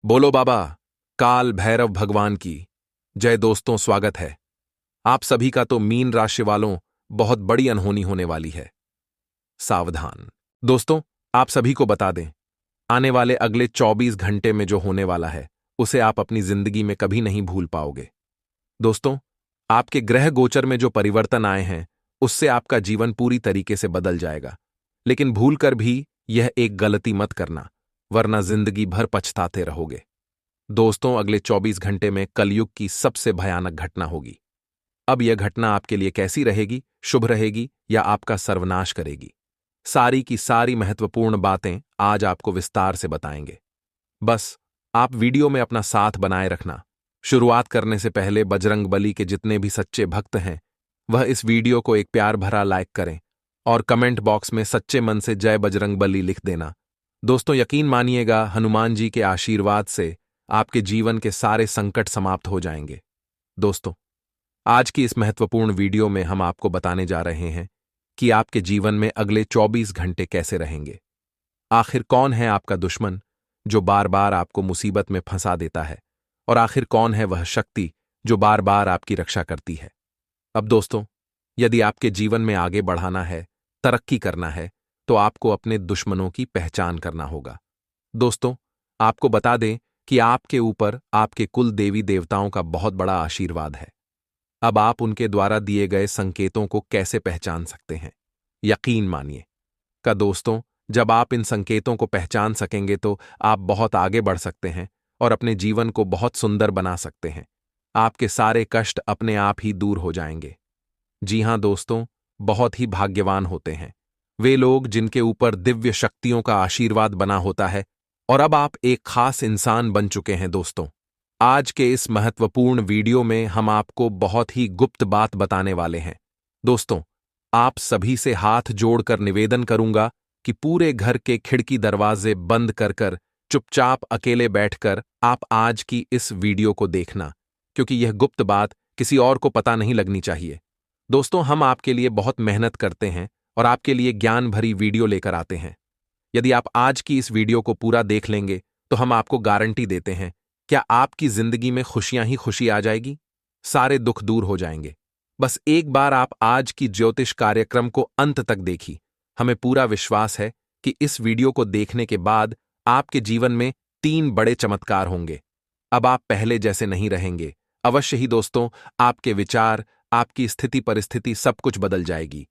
बोलो बाबा, काल भैरव भगवान की जय। दोस्तों, स्वागत है आप सभी का। तो मीन राशि वालों, बहुत बड़ी अनहोनी होने वाली है, सावधान। दोस्तों, आप सभी को बता दें, आने वाले अगले 24 घंटे में जो होने वाला है उसे आप अपनी जिंदगी में कभी नहीं भूल पाओगे। दोस्तों, आपके ग्रह गोचर में जो परिवर्तन आए हैं उससे आपका जीवन पूरी तरीके से बदल जाएगा। लेकिन भूलकर भी यह एक गलती मत करना, वरना जिंदगी भर पछताते रहोगे। दोस्तों, अगले 24 घंटे में कलयुग की सबसे भयानक घटना होगी। अब यह घटना आपके लिए कैसी रहेगी, शुभ रहेगी या आपका सर्वनाश करेगी, सारी की सारी महत्वपूर्ण बातें आज आपको विस्तार से बताएंगे। बस आप वीडियो में अपना साथ बनाए रखना। शुरुआत करने से पहले बजरंग बली के जितने भी सच्चे भक्त हैं वह इस वीडियो को एक प्यार भरा लाइक करें और कमेंट बॉक्स में सच्चे मन से जय बजरंग बली लिख देना। दोस्तों, यकीन मानिएगा, हनुमान जी के आशीर्वाद से आपके जीवन के सारे संकट समाप्त हो जाएंगे। दोस्तों, आज की इस महत्वपूर्ण वीडियो में हम आपको बताने जा रहे हैं कि आपके जीवन में अगले 24 घंटे कैसे रहेंगे। आखिर कौन है आपका दुश्मन जो बार बार आपको मुसीबत में फंसा देता है, और आखिर कौन है वह शक्ति जो बार बार आपकी रक्षा करती है। अब दोस्तों, यदि आपके जीवन में आगे बढ़ाना है, तरक्की करना है, तो आपको अपने दुश्मनों की पहचान करना होगा। दोस्तों, आपको बता दें कि आपके ऊपर आपके कुल देवी देवताओं का बहुत बड़ा आशीर्वाद है। अब आप उनके द्वारा दिए गए संकेतों को कैसे पहचान सकते हैं? यकीन मानिए का दोस्तों, जब आप इन संकेतों को पहचान सकेंगे तो आप बहुत आगे बढ़ सकते हैं और अपने जीवन को बहुत सुंदर बना सकते हैं। आपके सारे कष्ट अपने आप ही दूर हो जाएंगे। जी हां दोस्तों, बहुत ही भाग्यवान होते हैं वे लोग जिनके ऊपर दिव्य शक्तियों का आशीर्वाद बना होता है। और अब आप एक खास इंसान बन चुके हैं। दोस्तों, आज के इस महत्वपूर्ण वीडियो में हम आपको बहुत ही गुप्त बात बताने वाले हैं। दोस्तों, आप सभी से हाथ जोड़कर निवेदन करूंगा कि पूरे घर के खिड़की दरवाजे बंद कर चुपचाप अकेले बैठकर आप आज की इस वीडियो को देखना, क्योंकि यह गुप्त बात किसी और को पता नहीं लगनी चाहिए। दोस्तों, हम आपके लिए बहुत मेहनत करते हैं और आपके लिए ज्ञान भरी वीडियो लेकर आते हैं। यदि आप आज की इस वीडियो को पूरा देख लेंगे तो हम आपको गारंटी देते हैं, क्या आपकी जिंदगी में खुशियां ही खुशी आ जाएगी, सारे दुख दूर हो जाएंगे। बस एक बार आप आज की ज्योतिष कार्यक्रम को अंत तक देखी। हमें पूरा विश्वास है कि इस वीडियो को देखने के बाद आपके जीवन में 3 बड़े चमत्कार होंगे। अब आप पहले जैसे नहीं रहेंगे। अवश्य ही दोस्तों, आपके विचार, आपकी स्थिति परिस्थिति सब कुछ बदल जाएगी।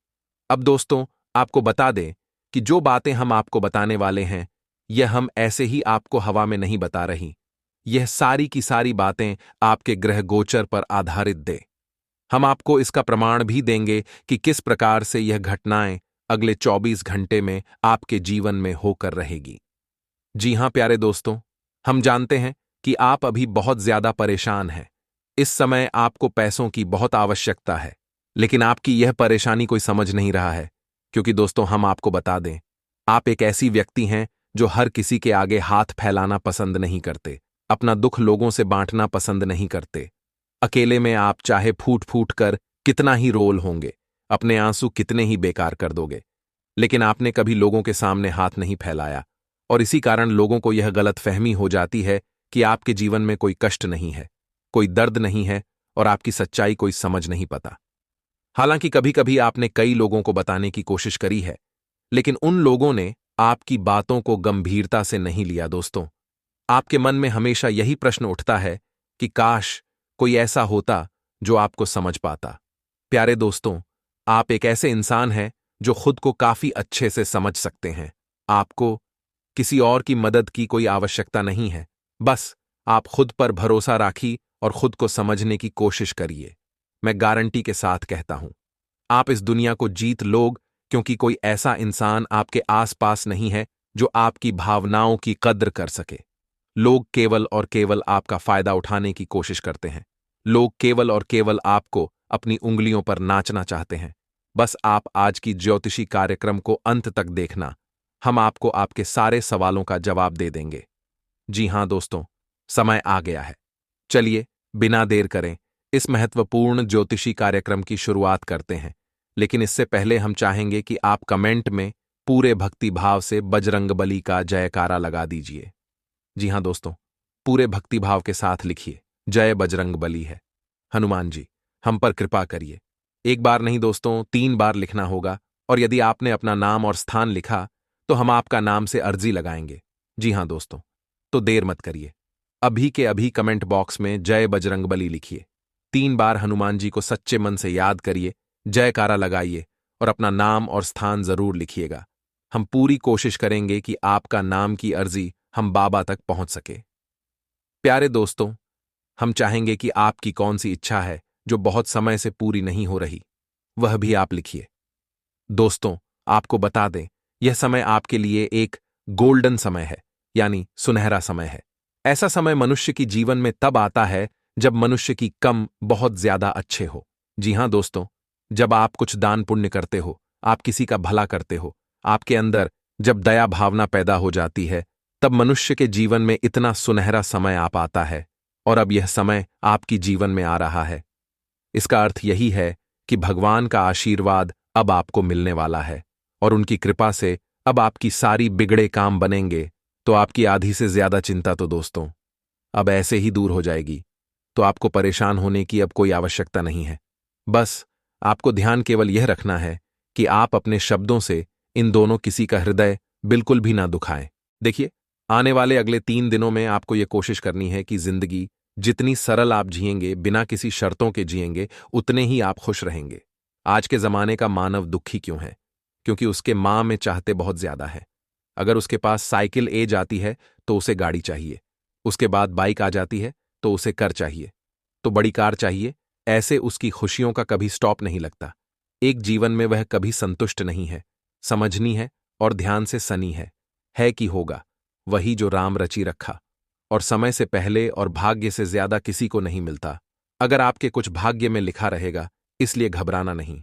अब दोस्तों, आपको बता दें कि जो बातें हम आपको बताने वाले हैं यह हम ऐसे ही आपको हवा में नहीं बता रही। यह सारी की सारी बातें आपके ग्रह गोचर पर आधारित दे। हम आपको इसका प्रमाण भी देंगे कि किस प्रकार से यह घटनाएं अगले 24 घंटे में आपके जीवन में होकर रहेगी। जी हां प्यारे दोस्तों, हम जानते हैं कि आप अभी बहुत ज्यादा परेशान हैं। इस समय आपको पैसों की बहुत आवश्यकता है, लेकिन आपकी यह परेशानी कोई समझ नहीं रहा है, क्योंकि दोस्तों, हम आपको बता दें, आप एक ऐसी व्यक्ति हैं जो हर किसी के आगे हाथ फैलाना पसंद नहीं करते, अपना दुख लोगों से बांटना पसंद नहीं करते। अकेले में आप चाहे फूट फूट कर कितना ही रोल होंगे, अपने आंसू कितने ही बेकार कर दोगे, लेकिन आपने कभी लोगों के सामने हाथ नहीं फैलाया, और इसी कारण लोगों को यह गलतफहमी हो जाती है कि आपके जीवन में कोई कष्ट नहीं है, कोई दर्द नहीं है और आपकी सच्चाई कोई समझ नहीं पाता। हालांकि कभी कभी आपने कई लोगों को बताने की कोशिश करी है, लेकिन उन लोगों ने आपकी बातों को गंभीरता से नहीं लिया। दोस्तों, आपके मन में हमेशा यही प्रश्न उठता है कि काश कोई ऐसा होता जो आपको समझ पाता। प्यारे दोस्तों, आप एक ऐसे इंसान हैं जो खुद को काफी अच्छे से समझ सकते हैं। आपको किसी और की मदद की कोई आवश्यकता नहीं है। बस आप खुद पर भरोसा राखिए और खुद को समझने की कोशिश करिए। मैं गारंटी के साथ कहता हूं, आप इस दुनिया को जीत लोग, क्योंकि कोई ऐसा इंसान आपके आसपास नहीं है जो आपकी भावनाओं की कद्र कर सके। लोग केवल और केवल आपका फायदा उठाने की कोशिश करते हैं। लोग केवल और केवल आपको अपनी उंगलियों पर नाचना चाहते हैं। बस आप आज की ज्योतिषी कार्यक्रम को अंत तक देखना। हम आपको आपके सारे सवालों का जवाब दे देंगे। जी हां दोस्तों, समय आ गया है। चलिए बिना देर करें इस महत्वपूर्ण ज्योतिषी कार्यक्रम की शुरुआत करते हैं। लेकिन इससे पहले हम चाहेंगे कि आप कमेंट में पूरे भक्ति भाव से बजरंग बली का जयकारा लगा दीजिए। जी हां दोस्तों, पूरे भक्तिभाव के साथ लिखिए, जय बजरंग बली है। हनुमान जी, हम पर कृपा करिए। एक बार नहीं दोस्तों, 3 बार लिखना होगा, और यदि आपने अपना नाम और स्थान लिखा तो हम आपका नाम से अर्जी लगाएंगे। जी हां दोस्तों, तो देर मत करिए, अभी के अभी कमेंट बॉक्स में जय बजरंगबली लिखिए। 3 बार हनुमान जी को सच्चे मन से याद करिए, जयकारा लगाइए और अपना नाम और स्थान जरूर लिखिएगा। हम पूरी कोशिश करेंगे कि आपका नाम की अर्जी हम बाबा तक पहुंच सके। प्यारे दोस्तों, हम चाहेंगे कि आपकी कौन सी इच्छा है जो बहुत समय से पूरी नहीं हो रही, वह भी आप लिखिए। दोस्तों, आपको बता दें, यह समय आपके लिए एक गोल्डन समय है, यानी सुनहरा समय है। ऐसा समय मनुष्य की जीवन में तब आता है जब मनुष्य की कम बहुत ज्यादा अच्छे हो। जी हां दोस्तों, जब आप कुछ दान पुण्य करते हो, आप किसी का भला करते हो, आपके अंदर जब दया भावना पैदा हो जाती है, तब मनुष्य के जीवन में इतना सुनहरा समय आ पाता है। और अब यह समय आपकी जीवन में आ रहा है। इसका अर्थ यही है कि भगवान का आशीर्वाद अब आपको मिलने वाला है, और उनकी कृपा से अब आपकी सारी बिगड़े काम बनेंगे। तो आपकी आधी से ज्यादा चिंता तो दोस्तों अब ऐसे ही दूर हो जाएगी। तो आपको परेशान होने की अब कोई आवश्यकता नहीं है। बस आपको ध्यान केवल यह रखना है कि आप अपने शब्दों से इन दोनों किसी का हृदय बिल्कुल भी ना दुखाएं। देखिए, आने वाले अगले 3 दिनों में आपको यह कोशिश करनी है कि जिंदगी जितनी सरल आप जिएंगे, बिना किसी शर्तों के जिएंगे, उतने ही आप खुश रहेंगे। आज के जमाने का मानव दुखी क्यों है? क्योंकि उसके मां में चाहते बहुत ज्यादा है। अगर उसके पास साइकिल ए जाती है तो उसे गाड़ी चाहिए, उसके बाद बाइक आ जाती है तो उसे कार चाहिए, तो बड़ी कार चाहिए। ऐसे उसकी खुशियों का कभी स्टॉप नहीं लगता। एक जीवन में वह कभी संतुष्ट नहीं है। समझनी है और ध्यान से सनी है कि होगा वही जो राम रची रखा, और समय से पहले और भाग्य से ज्यादा किसी को नहीं मिलता। अगर आपके कुछ भाग्य में लिखा रहेगा, इसलिए घबराना नहीं।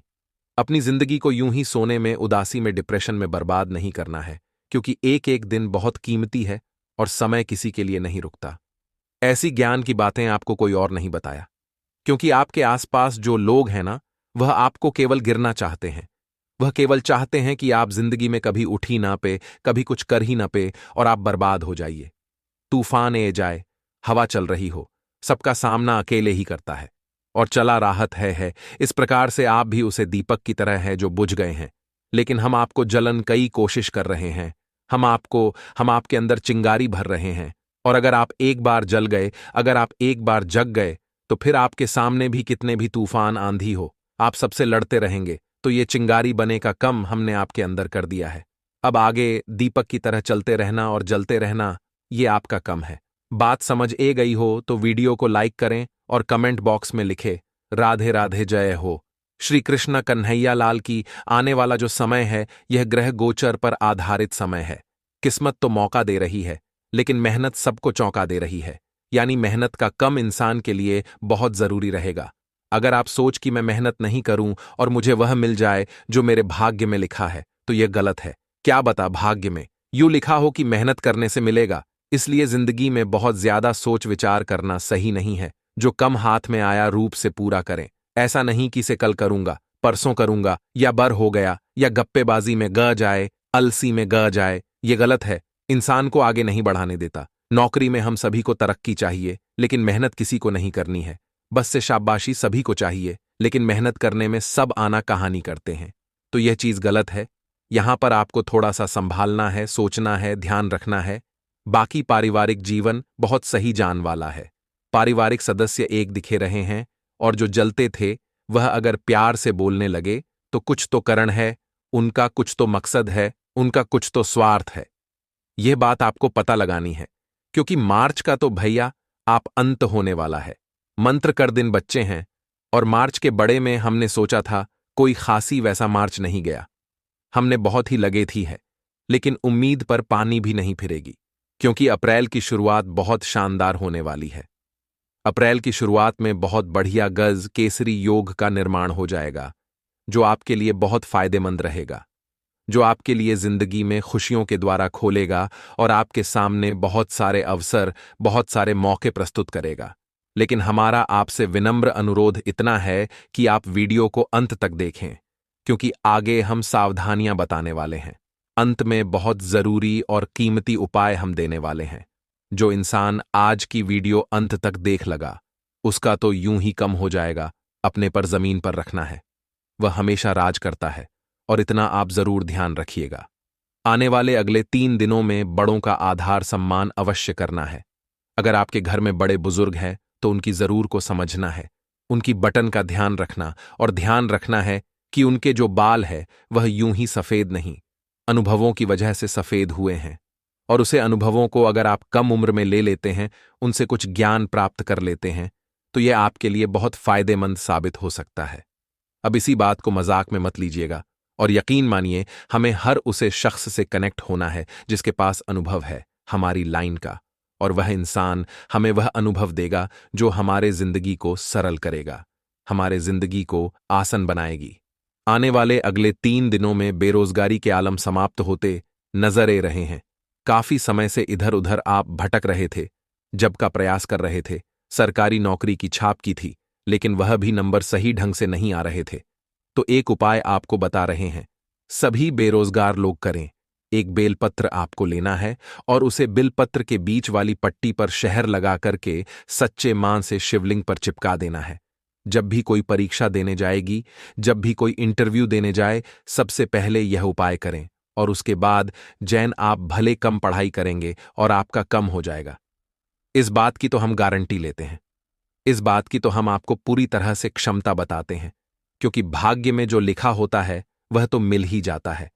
अपनी जिंदगी को यूं ही सोने में, उदासी में, डिप्रेशन में बर्बाद नहीं करना है, क्योंकि एक एक दिन बहुत कीमती है और समय किसी के लिए नहीं रुकता। ऐसी ज्ञान की बातें आपको कोई और नहीं बताया, क्योंकि आपके आसपास जो लोग हैं ना, वह आपको केवल गिरना चाहते हैं। वह केवल चाहते हैं कि आप जिंदगी में कभी उठ ही ना पे, कभी कुछ कर ही ना पे, और आप बर्बाद हो जाइए। तूफान ए जाए, हवा चल रही हो, सबका सामना अकेले ही करता है और चला राहत है। इस प्रकार से आप भी उसे दीपक की तरह है जो बुझ गए हैं, लेकिन हम आपको जलन कई कोशिश कर रहे हैं। हम आपके अंदर चिंगारी भर रहे हैं, और अगर आप एक बार जल गए, अगर आप एक बार जग गए, तो फिर आपके सामने भी कितने भी तूफान आंधी हो, आप सबसे लड़ते रहेंगे। तो ये चिंगारी बने का कम हमने आपके अंदर कर दिया है। अब आगे दीपक की तरह चलते रहना और जलते रहना, ये आपका कम है। बात समझ ए गई हो तो वीडियो को लाइक करें और कमेंट बॉक्स में लिखे, राधे राधे जय हो। श्री कृष्ण कन्हैया लाल की। आने वाला जो समय है, यह ग्रह गोचर पर आधारित समय है। किस्मत तो मौका दे रही है, लेकिन मेहनत सबको चौंका दे रही है। यानी मेहनत का कम इंसान के लिए बहुत जरूरी रहेगा। अगर आप सोच कि मैं मेहनत नहीं करूं और मुझे वह मिल जाए जो मेरे भाग्य में लिखा है, तो यह गलत है। क्या बता, भाग्य में यूं लिखा हो कि मेहनत करने से मिलेगा। इसलिए जिंदगी में बहुत ज्यादा सोच विचार करना सही नहीं है। जो कम हाथ में आया रूप से पूरा करें। ऐसा नहीं कि इसे कल करूंगा, परसों करूंगा, या बर हो गया, या गप्पेबाजी में ग जाए, अलसी में ग जाए। ये गलत है, इंसान को आगे नहीं बढ़ाने देता। नौकरी में हम सभी को तरक्की चाहिए, लेकिन मेहनत किसी को नहीं करनी है। बस से शाबाशी सभी को चाहिए, लेकिन मेहनत करने में सब आना कहानी करते हैं। तो यह चीज गलत है। यहां पर आपको थोड़ा सा संभालना है, सोचना है, ध्यान रखना है। बाकी पारिवारिक जीवन बहुत सही जान वाला है। पारिवारिक सदस्य एक दिखे रहे हैं, और जो जलते थे वह अगर प्यार से बोलने लगे तो कुछ तो कारण है, उनका कुछ तो मकसद है, उनका कुछ तो स्वार्थ है। यह बात आपको पता लगानी है, क्योंकि मार्च का तो भैया आप अंत होने वाला है। मंत्र कर दिन बच्चे हैं, और मार्च के बड़े में हमने सोचा था कोई खासी वैसा मार्च नहीं गया। हमने बहुत ही लगे थी है, लेकिन उम्मीद पर पानी भी नहीं फिरेगी, क्योंकि अप्रैल की शुरुआत बहुत शानदार होने वाली है। अप्रैल की शुरुआत में बहुत बढ़िया गज केसरी योग का निर्माण हो जाएगा, जो आपके लिए बहुत फायदेमंद रहेगा, जो आपके लिए जिंदगी में खुशियों के द्वारा खोलेगा और आपके सामने बहुत सारे अवसर, बहुत सारे मौके प्रस्तुत करेगा। लेकिन हमारा आपसे विनम्र अनुरोध इतना है कि आप वीडियो को अंत तक देखें, क्योंकि आगे हम सावधानियां बताने वाले हैं। अंत में बहुत जरूरी और कीमती उपाय हम देने वाले हैं, जो इंसान आज की वीडियो अंत तक देख लगा, उसका तो यूं ही कम हो जाएगा। अपने पर जमीन पर रखना है। वह हमेशा राज करता है, और इतना आप जरूर ध्यान रखिएगा। आने वाले अगले 3 दिनों में बड़ों का आधार सम्मान अवश्य करना है। अगर आपके घर में बड़े बुजुर्ग हैं तो उनकी जरूर को समझना है, उनकी बटन का ध्यान रखना, और ध्यान रखना है कि उनके जो बाल है वह यूं ही सफेद नहीं, अनुभवों की वजह से सफेद हुए हैं। और उसे अनुभवों को अगर आप कम उम्र में ले लेते हैं, उनसे कुछ ज्ञान प्राप्त कर लेते हैं, तो यह आपके लिए बहुत फायदेमंद साबित हो सकता है। अब इसी बात को मजाक में मत लीजिएगा, और यकीन मानिए हमें हर उसे शख्स से कनेक्ट होना है जिसके पास अनुभव है हमारी लाइन का, और वह इंसान हमें वह अनुभव देगा जो हमारे जिंदगी को सरल करेगा, हमारे जिंदगी को आसान बनाएगी। आने वाले अगले 3 दिनों में बेरोजगारी के आलम समाप्त होते नजर आ रहे हैं। काफी समय से इधर उधर आप भटक रहे थे, जब का प्रयास कर रहे थे, सरकारी नौकरी की छाप की थी, लेकिन वह भी नंबर सही ढंग से नहीं आ रहे थे। तो एक उपाय आपको बता रहे हैं, सभी बेरोजगार लोग करें। एक बेलपत्र आपको लेना है और उसे बिलपत्र के बीच वाली पट्टी पर शहर लगा करके सच्चे मां से शिवलिंग पर चिपका देना है। जब भी कोई परीक्षा देने जाएगी, जब भी कोई इंटरव्यू देने जाए, सबसे पहले यह उपाय करें, और उसके बाद जैन आप भले कम पढ़ाई करेंगे और आपका कम हो जाएगा। इस बात की तो हम गारंटी लेते हैं, इस बात की तो हम आपको पूरी तरह से क्षमता बताते हैं, क्योंकि भाग्य में जो लिखा होता है वह तो मिल ही जाता है,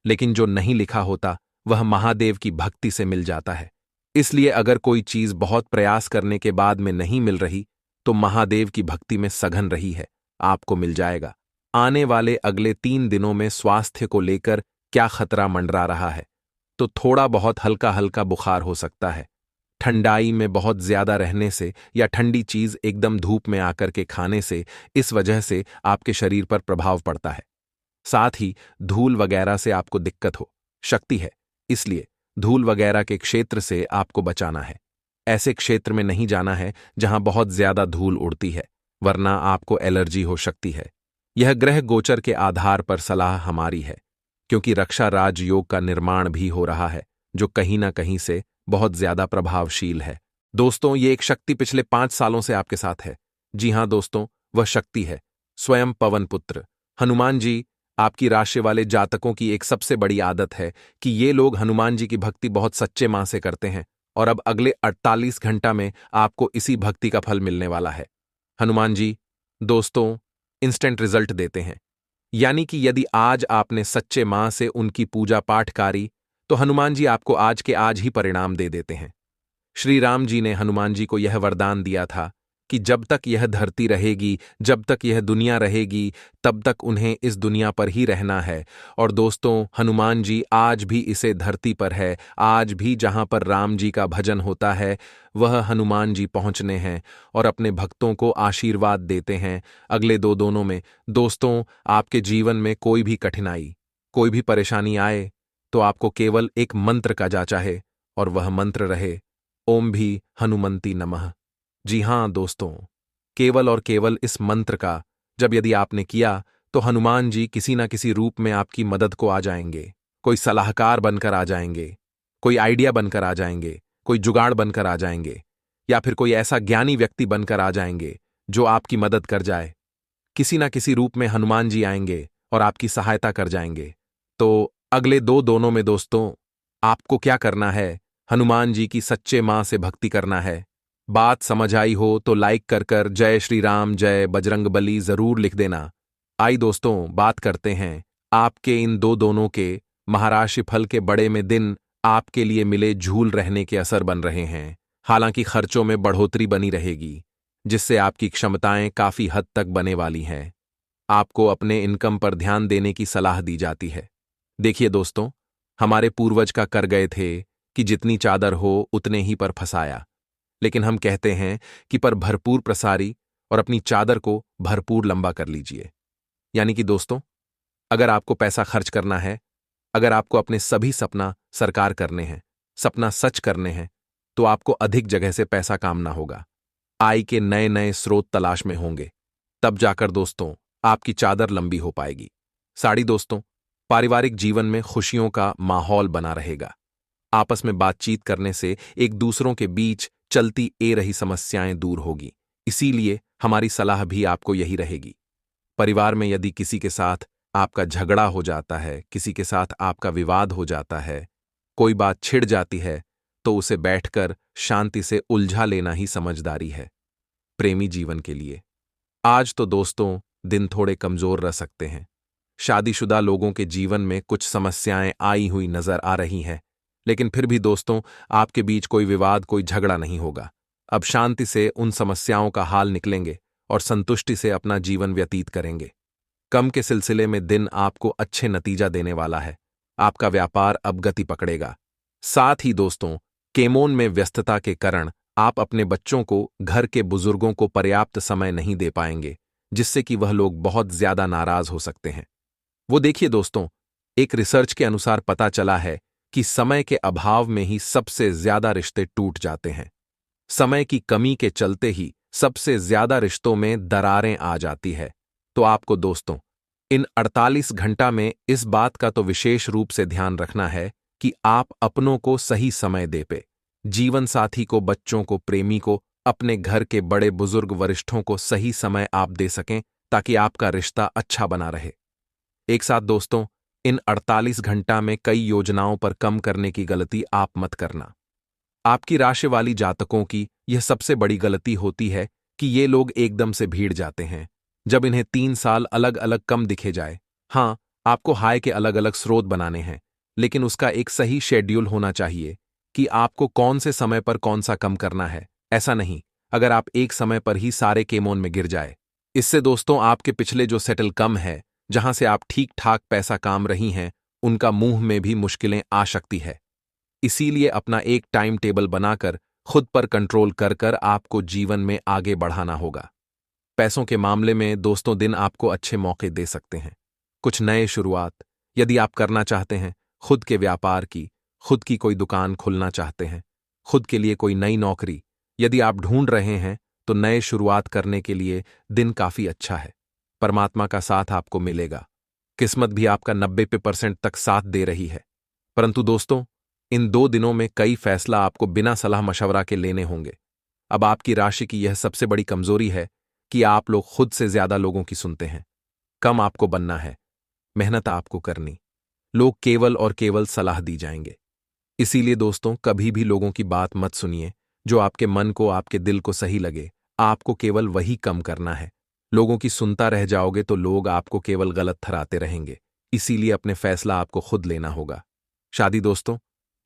लेकिन जो नहीं लिखा होता वह महादेव की भक्ति से मिल जाता है। इसलिए अगर कोई चीज बहुत प्रयास करने के बाद में नहीं मिल रही, तो महादेव की भक्ति में सघन रही है, आपको मिल जाएगा। आने वाले अगले 3 दिनों में स्वास्थ्य को लेकर क्या खतरा मंडरा रहा है, तो थोड़ा बहुत हल्का हल्का बुखार हो सकता है। ठंडाई में बहुत ज्यादा रहने से या ठंडी चीज एकदम धूप में आकर के खाने से, इस वजह से आपके शरीर पर प्रभाव पड़ता है। साथ ही धूल वगैरह से आपको दिक्कत हो सकती है, इसलिए धूल वगैरह के क्षेत्र से आपको बचाना है। ऐसे क्षेत्र में नहीं जाना है जहां बहुत ज्यादा धूल उड़ती है, वरना आपको एलर्जी हो सकती है। यह ग्रह गोचर के आधार पर सलाह हमारी है, क्योंकि रक्षा राजयोग का निर्माण भी हो रहा है, जो कहीं ना कहीं से बहुत ज्यादा प्रभावशील है। दोस्तों, ये एक शक्ति पिछले 5 सालों से आपके साथ है। जी हां दोस्तों, वह शक्ति है स्वयं पवन पुत्र हनुमान जी। आपकी राशि वाले जातकों की एक सबसे बड़ी आदत है कि ये लोग हनुमान जी की भक्ति बहुत सच्चे मां से करते हैं, और अब अगले 48 घंटा में आपको इसी भक्ति का फल मिलने वाला है। हनुमान जी दोस्तों इंस्टेंट रिजल्ट देते हैं, यानी कि यदि आज आपने सच्चे मां से उनकी पूजा पाठ करी, तो हनुमान जी आपको आज के आज ही परिणाम दे देते हैं। श्री राम जी ने हनुमान जी को यह वरदान दिया था कि जब तक यह धरती रहेगी, जब तक यह दुनिया रहेगी, तब तक उन्हें इस दुनिया पर ही रहना है। और दोस्तों, हनुमान जी आज भी इसे धरती पर है। आज भी जहां पर राम जी का भजन होता है, वह हनुमान जी पहुंचने हैं और अपने भक्तों को आशीर्वाद देते हैं। अगले 2 दिनों में दोस्तों, आपके जीवन में कोई भी कठिनाई, कोई भी परेशानी आए, तो आपको केवल एक मंत्र का जाचा है, और वह मंत्र रहे ओम भी हनुमंती नमः। जी हां दोस्तों, केवल और केवल इस मंत्र का जब यदि आपने किया, तो हनुमान जी किसी ना किसी रूप में आपकी मदद को आ जाएंगे। कोई सलाहकार बनकर आ जाएंगे, कोई आइडिया बनकर आ जाएंगे, कोई जुगाड़ बनकर आ जाएंगे, या फिर कोई ऐसा ज्ञानी व्यक्ति बनकर आ जाएंगे जो आपकी मदद कर जाए। किसी ना किसी रूप में हनुमान जी आएंगे और आपकी सहायता कर जाएंगे। तो अगले 2 दिनों में दोस्तों, आपको क्या करना है? हनुमान जी की सच्चे मां से भक्ति करना है। बात समझ आई हो तो लाइक कर कर जय श्री राम, जय बजरंगबली जरूर लिख देना। आई दोस्तों, बात करते हैं आपके इन 2 दिनों के महाराशि फल के। बड़े में दिन आपके लिए मिले झूल रहने के असर बन रहे हैं। हालांकि खर्चों में बढ़ोतरी बनी रहेगी, जिससे आपकी क्षमताएं काफी हद तक बने वाली हैं। आपको अपने इनकम पर ध्यान देने की सलाह दी जाती है। देखिए दोस्तों, हमारे पूर्वज का कर गए थे कि जितनी चादर हो उतने ही पर फंसाया, लेकिन हम कहते हैं कि पर भरपूर प्रसारी और अपनी चादर को भरपूर लंबा कर लीजिए। यानी कि दोस्तों, अगर आपको पैसा खर्च करना है, अगर आपको अपने सभी सपना साकार करने हैं, सपना सच करने हैं, तो आपको अधिक जगह से पैसा कामना होगा। आय के नए नए स्रोत तलाश में होंगे, तब जाकर दोस्तों आपकी चादर लंबी हो पाएगी। साड़ी दोस्तों, पारिवारिक जीवन में खुशियों का माहौल बना रहेगा। आपस में बातचीत करने से एक दूसरों के बीच चलती रही समस्याएं दूर होगी। इसीलिए हमारी सलाह भी आपको यही रहेगी। परिवार में यदि किसी के साथ आपका झगड़ा हो जाता है, किसी के साथ आपका विवाद हो जाता है, कोई बात छिड़ जाती है, तो उसे बैठकर शांति से उलझा लेना ही समझदारी है प्रेमी जीवन के लिए। आज तो दोस्तों दिन थोड़े कमजोर रह सकते हैं। शादीशुदा लोगों के जीवन में कुछ समस्याएं आई हुई नजर आ रही हैं, लेकिन फिर भी दोस्तों आपके बीच कोई विवाद, कोई झगड़ा नहीं होगा। अब शांति से उन समस्याओं का हाल निकलेंगे और संतुष्टि से अपना जीवन व्यतीत करेंगे। कम के सिलसिले में दिन आपको अच्छे नतीजा देने वाला है। आपका व्यापार अब गति पकड़ेगा। साथ ही दोस्तों केमोन में व्यस्तता के कारण आप अपने बच्चों को, घर के बुजुर्गों को पर्याप्त समय नहीं दे पाएंगे, जिससे कि वह लोग बहुत ज्यादा नाराज हो सकते हैं। वो देखिए दोस्तों, एक रिसर्च के अनुसार पता चला है कि समय के अभाव में ही सबसे ज्यादा रिश्ते टूट जाते हैं। समय की कमी के चलते ही सबसे ज्यादा रिश्तों में दरारें आ जाती है। तो आपको दोस्तों इन 48 घंटा में इस बात का तो विशेष रूप से ध्यान रखना है कि आप अपनों को सही समय दे पे, जीवन साथी को, बच्चों को, प्रेमी को, अपने घर के बड़े बुजुर्ग वरिष्ठों को सही समय आप दे सकें, ताकि आपका रिश्ता अच्छा बना रहे। एक साथ दोस्तों इन 48 घंटा में कई योजनाओं पर कम करने की गलती आप मत करना। आपकी राशि वाली जातकों की यह सबसे बड़ी गलती होती है कि ये लोग एकदम से भीड़ जाते हैं जब इन्हें 3 साल अलग अलग कम दिखे जाए। हाँ, आपको हाय के अलग अलग स्रोत बनाने हैं, लेकिन उसका एक सही शेड्यूल होना चाहिए कि आपको कौन से समय पर कौन सा कम करना है। ऐसा नहीं अगर आप एक समय पर ही सारे केमोन में गिर जाए। इससे दोस्तों आपके पिछले जो सेटल कम है, जहां से आप ठीक ठाक पैसा काम रही हैं, उनका मुंह में भी मुश्किलें आ सकती है। इसीलिए अपना एक टाइम टेबल बनाकर खुद पर कंट्रोल कर कर आपको जीवन में आगे बढ़ाना होगा। पैसों के मामले में दोस्तों दिन आपको अच्छे मौके दे सकते हैं। कुछ नए शुरुआत यदि आप करना चाहते हैं, खुद के व्यापार की, खुद की कोई दुकान खोलना चाहते हैं, खुद के लिए कोई नई नौकरी यदि आप ढूंढ रहे हैं, तो नए शुरुआत करने के लिए दिन काफी अच्छा है। परमात्मा का साथ आपको मिलेगा। किस्मत भी आपका 90% तक साथ दे रही है। परंतु दोस्तों इन 2 दिनों में कई फैसला आपको बिना सलाह मशवरा के लेने होंगे। अब आपकी राशि की यह सबसे बड़ी कमजोरी है कि आप लोग खुद से ज्यादा लोगों की सुनते हैं। कम आपको बनना है, मेहनत आपको करनी। लोग केवल और केवल सलाह दी जाएंगे। इसीलिए दोस्तों कभी भी लोगों की बात मत सुनिए। जो आपके मन को, आपके दिल को सही लगे, आपको केवल वही कम करना है। लोगों की सुनता रह जाओगे तो लोग आपको केवल गलत ठहराते रहेंगे। इसीलिए अपने फैसला आपको खुद लेना होगा। शादी दोस्तों,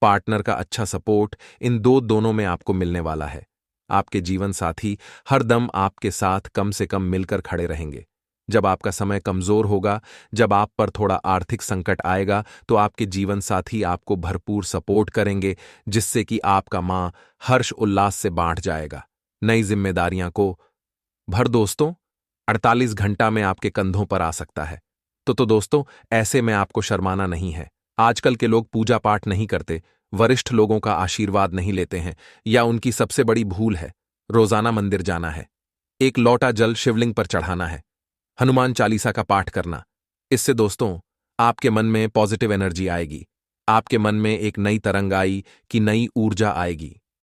पार्टनर का अच्छा सपोर्ट इन दोनों में आपको मिलने वाला है। आपके जीवन साथी हर दम आपके साथ कम से कम मिलकर खड़े रहेंगे। जब आपका समय कमजोर होगा, जब आप पर थोड़ा आर्थिक संकट आएगा, तो आपके जीवन साथी आपको भरपूर सपोर्ट करेंगे, जिससे कि आपका मां हर्ष उल्लास से बांट जाएगा। नई जिम्मेदारियां को भर दोस्तों 48 घंटा में आपके कंधों पर आ सकता है। तो दोस्तों ऐसे में आपको शर्माना नहीं है। आजकल के लोग पूजा पाठ नहीं करते, वरिष्ठ लोगों का आशीर्वाद नहीं लेते हैं, या उनकी सबसे बड़ी भूल है रोजाना मंदिर जाना है, एक लोटा जल शिवलिंग पर चढ़ाना है, हनुमान चालीसा का पाठ करना। इससे दोस्तों आपके मन में पॉजिटिव एनर्जी आएगी, आपके मन में एक नई तरंग आई कि नई ऊर्जा आएगी।